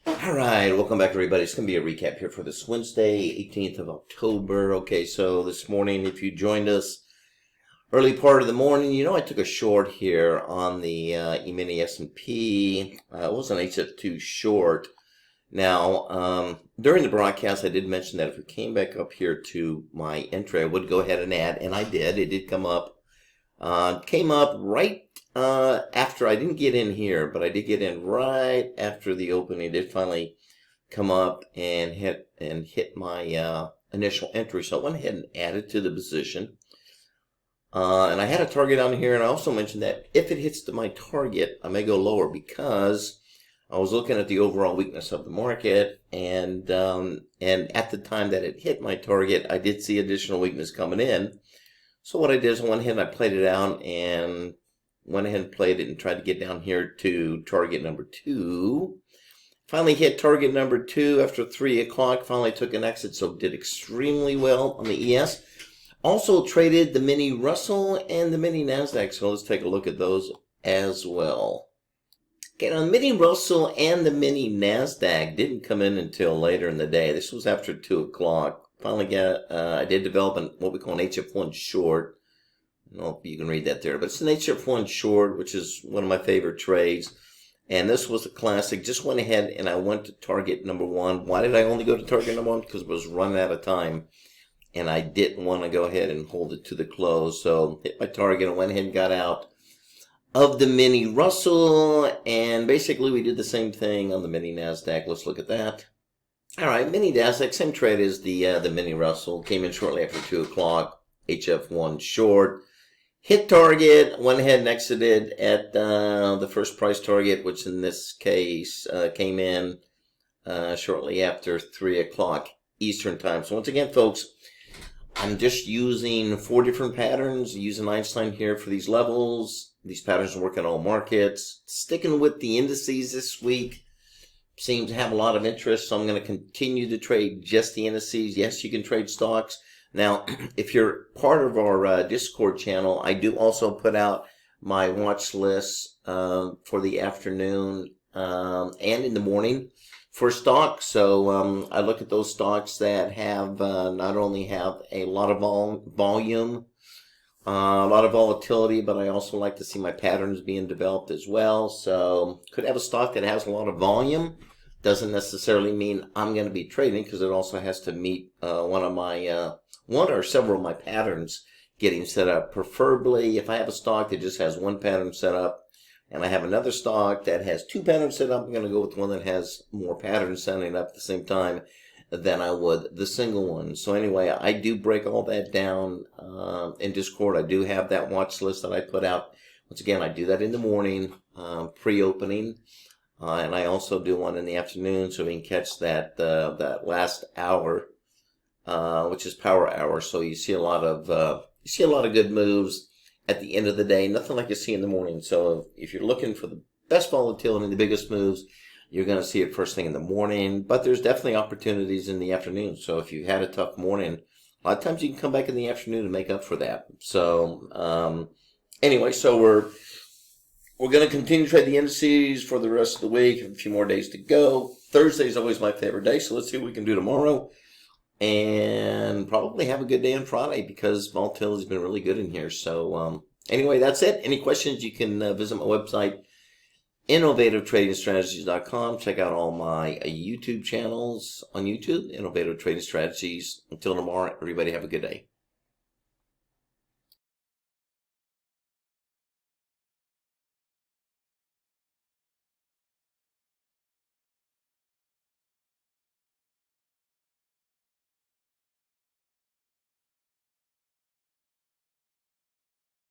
All right, welcome back, everybody. It's going to be a recap here for this Wednesday, 18th of October. Okay, so this morning, if you joined us early part of the morning, I took a short here on the E-mini S&P. It was an HF2 short. Now, during the broadcast, I did mention that if we came back up here to my entry, I would go ahead and add, and I did. It did come up. Came up right after I didn't get in here, but I did get in right after the opening. It did finally come up and hit my initial entry. So I went ahead and added to the position. And I had a target on here, and I also mentioned that if it hits to my target, I may go lower because I was looking at the overall weakness of the market, and at the time that it hit my target, I did see additional weakness coming in. So what I did is I went ahead and I played it out and went ahead and played it and tried to get down here to target number 2. Finally hit target number 2 after 3 o'clock. Finally took an exit, so did extremely well on the ES. Also traded the mini Russell and the mini NASDAQ, so let's take a look at those as well. Okay, now the mini Russell and the mini NASDAQ didn't come in until later in the day. This was after 2 o'clock. Finally I did develop what we call an HF1 short. I don't know if you can read that there, but it's an HF1 short, which is one of my favorite trades. And this was a classic. Just went ahead and I went to target number 1. Why did I only go to target number 1? Because it was running out of time. And I didn't want to go ahead and hold it to the close. So hit my target and went ahead and got out of the mini Russell. And basically we did the same thing on the mini NASDAQ. Let's look at that. All right, mini NASDAQ, same trade as the mini Russell. Came in shortly after 2 o'clock. HF1 short. Hit target, went ahead and exited at the first price target, which in this case came in shortly after 3 o'clock Eastern time. So once again, folks, I'm just using 4 different patterns, using Einstein here for these levels. These patterns work in all markets. Sticking with the indices this week seems to have a lot of interest, so I'm going to continue to trade just the indices. Yes, you can trade stocks. Now, if you're part of our Discord channel, I do also put out my watch list for the afternoon and in the morning for stocks. So I look at those stocks that have not only have a lot of volume, a lot of volatility, but I also like to see my patterns being developed as well. So could have a stock that has a lot of volume. Doesn't necessarily mean I'm going to be trading, because it also has to meet one or several of my patterns getting set up. Preferably, if I have a stock that just has one pattern set up, and I have another stock that has 2 patterns set up, I'm going to go with one that has more patterns setting up at the same time than I would the single one. So anyway, I do break all that down in Discord. I do have that watch list that I put out. Once again, I do that in the morning, pre-opening. And I also do one in the afternoon, so we can catch that last hour, which is power hour. So you see a lot of good moves at the end of the day. Nothing like you see in the morning. So if you're looking for the best volatility and the biggest moves, you're going to see it first thing in the morning. But there's definitely opportunities in the afternoon. So if you had a tough morning, a lot of times you can come back in the afternoon and make up for that. So anyway, so we're going to continue to trade the indices for the rest of the week. A few more days to go. Thursday is always my favorite day, so let's see what we can do tomorrow. And probably have a good day on Friday, because volatility has been really good in here. So anyway, that's it. Any questions, you can visit my website, innovativetradingstrategies.com. Check out all my YouTube channels on YouTube, Innovative Trading Strategies. Until tomorrow, everybody have a good day.